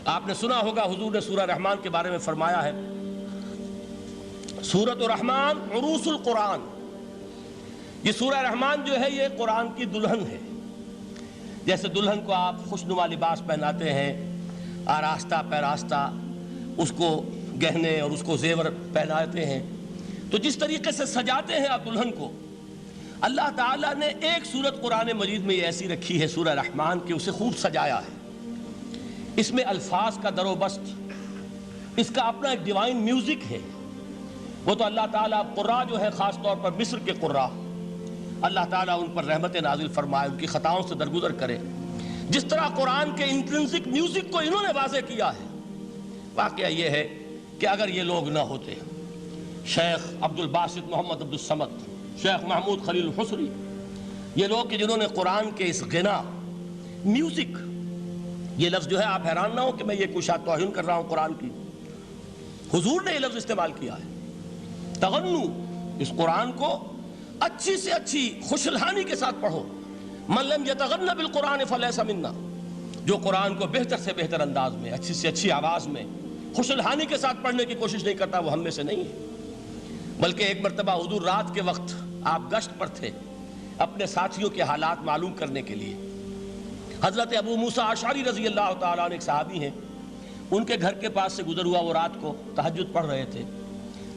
آپ نے سنا ہوگا حضور نے سورہ رحمان کے بارے میں فرمایا ہے، سورۃ الرحمن عروس القرآن، یہ سورہ رحمان جو ہے یہ قرآن کی دلہن ہے۔ جیسے دلہن کو آپ خوشنما لباس پہناتے ہیں، آراستہ پیراستہ اس کو گہنے اور اس کو زیور پہناتے ہیں، تو جس طریقے سے سجاتے ہیں آپ دلہن کو، اللہ تعالیٰ نے ایک سورت قرآن مجید میں یہ ایسی رکھی ہے سورہ رحمان کہ اسے خوب سجایا ہے۔ اس میں الفاظ کا در و بست، اس کا اپنا ایک ڈیوائن میوزک ہے۔ وہ تو اللہ تعالیٰ قراء جو ہے، خاص طور پر مصر کے قراء، اللہ تعالیٰ ان پر رحمت نازل فرمائے، ان کی خطاؤں سے درگزر کرے۔ جس طرح قرآن کے انٹرنسک میوزک کو انہوں نے واضح کیا ہے، واقعہ یہ ہے کہ اگر یہ لوگ نہ ہوتے، شیخ عبد الباسط محمد عبد الصمد، شیخ محمود خلیل الحصری، یہ لوگ کہ جنہوں نے قرآن کے اس غنا، میوزک، یہ لفظ جو ہے آپ حیران نہ ہو کہ میں یہ کوئی شاید توہین کر رہا ہوں قرآن کی، حضور نے یہ لفظ استعمال کیا ہے، تغنو، اس قرآن کو اچھی سے اچھی خوشلحانی کے ساتھ پڑھو۔ من لم یتغن بالقرآن فلیس منا، جو قرآن کو بہتر سے بہتر انداز میں، اچھی سے اچھی آواز میں، خوشلحانی کے ساتھ پڑھنے کی کوشش نہیں کرتا، وہ ہم میں سے نہیں ہے۔ بلکہ ایک مرتبہ حضور رات کے وقت آپ گشت پر تھے اپنے ساتھیوں کے حالات معلوم کرنے کے لیے۔ حضرت ابو موسیٰ اشعری رضی اللہ تعالیٰ عنہ ایک صحابی ہیں، ان کے گھر کے پاس سے گزر ہوا، وہ رات کو تہجد پڑھ رہے تھے،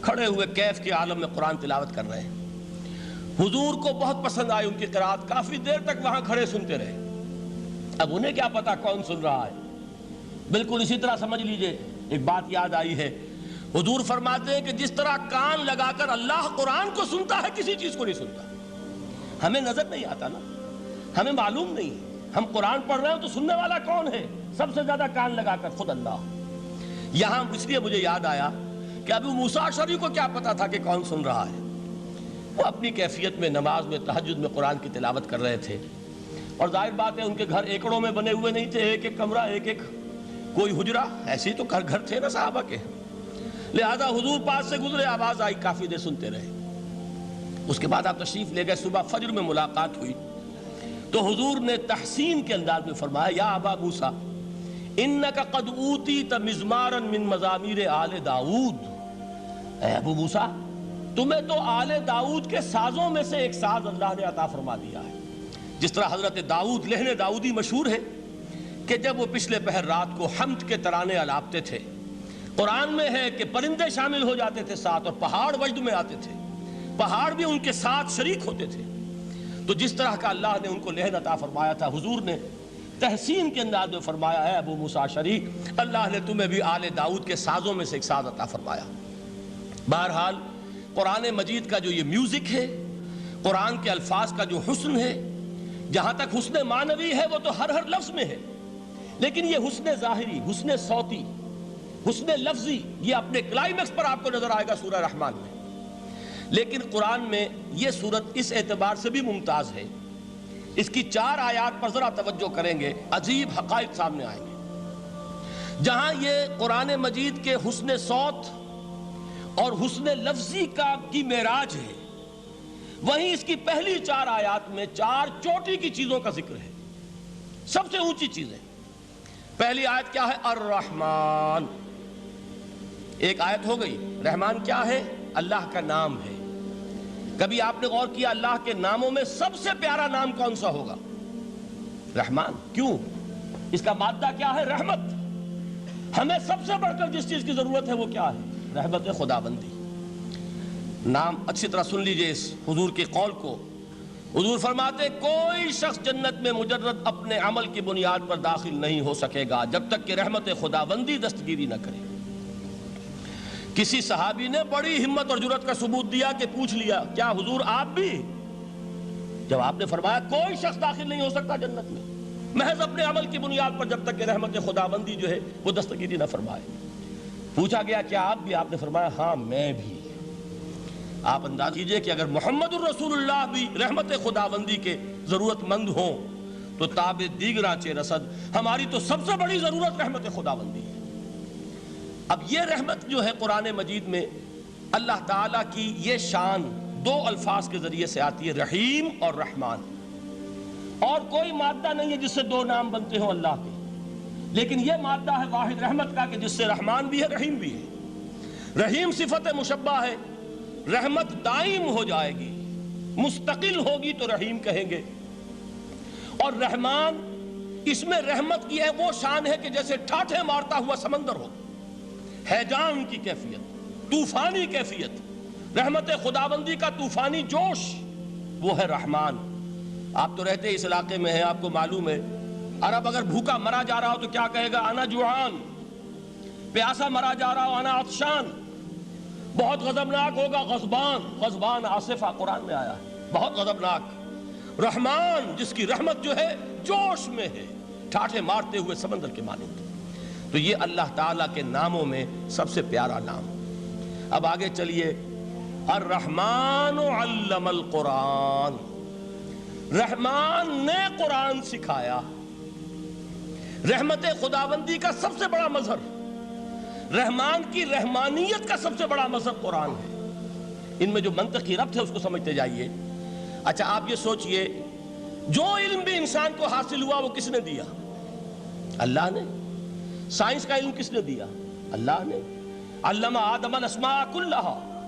کھڑے ہوئے کیف کے عالم میں قرآن تلاوت کر رہے ہیں۔ حضور کو بہت پسند آئی ان کی قرات، کافی دیر تک وہاں کھڑے سنتے رہے۔ اب انہیں کیا پتا کون سن رہا ہے، بالکل اسی طرح سمجھ لیجئے ایک بات یاد آئی ہے، حضور فرماتے ہیں کہ جس طرح کان لگا کر اللہ قرآن کو سنتا ہے، کسی چیز کو نہیں سنتا۔ ہمیں نظر نہیں آتا نا، ہمیں معلوم نہیں ہے، ہم قرآن پڑھ رہے ہیں تو سننے والا کون ہے؟ سب سے زیادہ کان لگا کر خود اللہ۔ یہاں اس لیے مجھے یاد آیا کہ ابو موسیٰ اشعری کو کیا پتا تھا کہ کون سن رہا ہے؟ وہ اپنی کیفیت میں نماز میں تہجد میں قرآن کی تلاوت کر رہے تھے، اور ظاہر بات ہے ان کے گھر ایکڑوں میں بنے ہوئے نہیں تھے، ایک ایک کمرہ، ایک ایک کوئی حجرہ، ایسے ہی تو گھر تھے نا صحابہ کے، لہذا حضور پاس سے گزرے، آواز آئی، کافی دیر سنتے رہے۔ اس کے بعد آپ تشریف لے گئے، صبح فجر میں ملاقات ہوئی تو حضور نے تحسین کے انداز میں فرمایا، یا ابا موسیٰ انک قد اوتیت مزمارا من مزامیر آل داؤد، اے ابو موسیٰ تمہیں تو آل داؤد کے سازوں میں سے ایک ساز اللہ نے عطا فرما دیا ہے۔ جس طرح حضرت داؤد، لہن داؤدی مشہور ہے کہ جب وہ پچھلے پہر رات کو حمد کے ترانے الاپتے تھے، قرآن میں ہے کہ پرندے شامل ہو جاتے تھے ساتھ، اور پہاڑ وجد میں آتے تھے، پہاڑ بھی ان کے ساتھ شریک ہوتے تھے۔ تو جس طرح کا اللہ نے ان کو لہن عطا فرمایا تھا، حضور نے تحسین کے انداز میں فرمایا، ہے ابو موسیٰ اشعری، اللہ نے تمہیں بھی آل داؤد کے سازوں میں سے ایک ساز عطا فرمایا۔ بہرحال قرآن مجید کا جو یہ میوزک ہے، قرآن کے الفاظ کا جو حسن ہے، جہاں تک حسن معنوی ہے وہ تو ہر لفظ میں ہے، لیکن یہ حسن ظاہری، حسن صوتی، حسن لفظی، یہ اپنے کلائمیکس پر آپ کو نظر آئے گا سورہ رحمان میں۔ لیکن قرآن میں یہ سورت اس اعتبار سے بھی ممتاز ہے، اس کی 4 آیات پر ذرا توجہ کریں گے، عجیب حقائق سامنے آئیں گے۔ جہاں یہ قرآن مجید کے حسن صوت اور حسن لفظی کی معراج ہے، وہیں اس کی پہلی 4 آیات میں 4 چوٹی کی چیزوں کا ذکر ہے، سب سے اونچی چیزیں۔ پہلی آیت کیا ہے؟ الرحمن، ایک آیت ہو گئی۔ رحمان کیا ہے؟ اللہ کا نام ہے۔ کبھی آپ نے غور کیا اللہ کے ناموں میں سب سے پیارا نام کون سا ہوگا؟ رحمان۔ کیوں؟ اس کا مادہ کیا ہے؟ رحمت۔ ہمیں سب سے بڑھ کر جس چیز کی ضرورت ہے وہ کیا ہے؟ رحمت خداوندی۔ نام اچھی طرح سن لیجئے اس حضور کے قول کو۔ حضور فرماتے کوئی شخص جنت میں مجرد اپنے عمل کی بنیاد پر داخل نہیں ہو سکے گا جب تک کہ رحمت خداوندی دستگیری نہ کرے۔ کسی صحابی نے بڑی ہمت اور جرأت کا ثبوت دیا کہ پوچھ لیا، کیا حضور آپ بھی؟ جب آپ نے فرمایا کوئی شخص داخل نہیں ہو سکتا جنت میں محض اپنے عمل کی بنیاد پر جب تک کہ رحمت خداوندی جو ہے وہ دستگیری نہ فرمائے۔ پوچھا گیا کیا آپ بھی؟ آپ نے فرمایا ہاں میں بھی۔ آپ انداز کیجئے کہ اگر محمد الرسول اللہ بھی رحمت خداوندی کے ضرورت مند ہوں تو تاب دیگراں چے رسد، ہماری تو سب سے بڑی ضرورت رحمت خداوندی ہے۔ اب یہ رحمت جو ہے قرآن مجید میں اللہ تعالیٰ کی یہ شان 2 الفاظ کے ذریعے سے آتی ہے، رحیم اور رحمان، اور کوئی مادہ نہیں ہے جس سے 2 نام بنتے ہوں اللہ کے۔ لیکن یہ مادہ ہے واحد رحمت کا کہ جس سے رحمان بھی ہے رحیم بھی ہے۔ رحیم صفت مشبہ ہے، رحمت دائم ہو جائے گی، مستقل ہوگی تو رحیم کہیں گے۔ اور رحمان، اس میں رحمت کی ہے وہ شان ہے کہ جیسے ٹھاٹھے مارتا ہوا سمندر ہو، ہیجان کی کیفیت، طوفانی کیفیت، رحمت خداوندی کا طوفانی جوش، وہ ہے رحمان۔ آپ تو رہتے اس علاقے میں ہیں، آپ کو معلوم ہے عرب اگر بھوکا مرا جا رہا ہو تو کیا کہے گا؟ انا جوعان۔ پیاسا مرا جا رہا ہو انا عطشان۔ بہت غضبناک ہوگا غضبان، غضبان آصفہ قرآن میں آیا ہے، بہت غضبناک۔ رحمان جس کی رحمت جو ہے جوش میں ہے، ٹھاٹھے مارتے ہوئے سمندر کے مانند۔ تو یہ اللہ تعالیٰ کے ناموں میں سب سے پیارا نام۔ اب آگے چلیے، الرحمن علم القرآن، رحمان نے قرآن سکھایا۔ رحمت خداوندی کا سب سے بڑا مظہر، رحمان کی رحمانیت کا سب سے بڑا مظہر قرآن ہے۔ ان میں جو منطقی ربط ہے اس کو سمجھتے جائیے۔ اچھا آپ یہ سوچئے، جو علم بھی انسان کو حاصل ہوا وہ کس نے دیا؟ اللہ نے۔ سائنس کا علم کس نے دیا؟ اللہ نے۔ علم آدم الاسماء کلہا،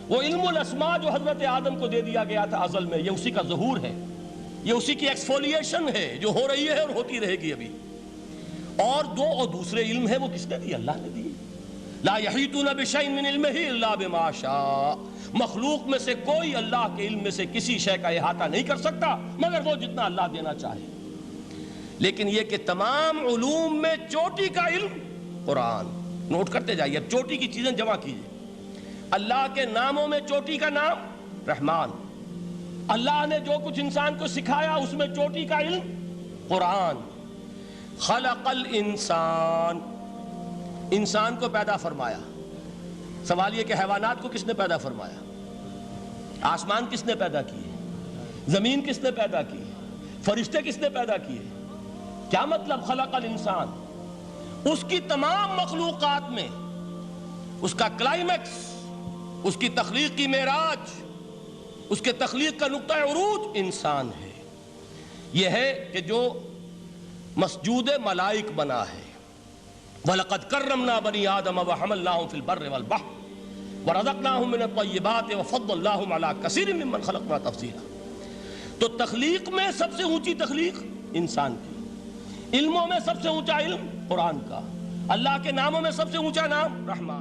وہ علم الاسماء جو حضرت آدم کو دے دیا گیا تھا ازل میں، یہ اسی کا ظہور ہے، یہ اسی کی ایکسفولیشن ہے جو ہو رہی ہے اور ہوتی رہے گی ابھی۔ اور دوسرے علم ہے وہ کس نے دی؟ اللہ نے دی۔ لا یحیطون بشیء من علمہ الا بما شاء، مخلوق میں سے کوئی اللہ کے علم میں سے کسی شے کا احاطہ نہیں کر سکتا مگر وہ جتنا اللہ دینا چاہے۔ لیکن یہ کہ تمام علوم میں چوٹی کا علم قرآن۔ نوٹ کرتے جائیے، اب چوٹی کی چیزیں جمع کیجئے۔ اللہ کے ناموں میں چوٹی کا نام رحمان، اللہ نے جو کچھ انسان کو سکھایا اس میں چوٹی کا علم قرآن۔ خلق الانسان، انسان کو پیدا فرمایا۔ سوال یہ کہ حیوانات کو کس نے پیدا فرمایا؟ آسمان کس نے پیدا کیے؟ زمین کس نے پیدا کی؟ فرشتے کس نے پیدا کیے؟ کیا مطلب خلق الانسان؟ اس کی تمام مخلوقات میں اس کا کلائمیکس، اس کی تخلیق کی معراج، اس کے تخلیق کا نقطہ عروج انسان ہے۔ یہ ہے کہ جو مسجود ملائک بنا ہے۔ وَلَقَدْ كَرَّمْنَا بَنِي آدَمَ وَحَمَلْنَاهُمْ فِي الْبَرِّ وَالْبَحْرِ وَرَزَقْنَاهُمْ مِنَ الطَّيِّبَاتِ وَفَضَّلْنَاهُمْ عَلَى كَثِيرٍ مِّمَّنْ خَلَقْنَا تَفْضِيلًا۔ تو تخلیق میں سب سے اونچی تخلیق انسان کی، علموں میں سب سے اونچا علم قرآن کا، اللہ کے ناموں میں سب سے اونچا نام رحمان۔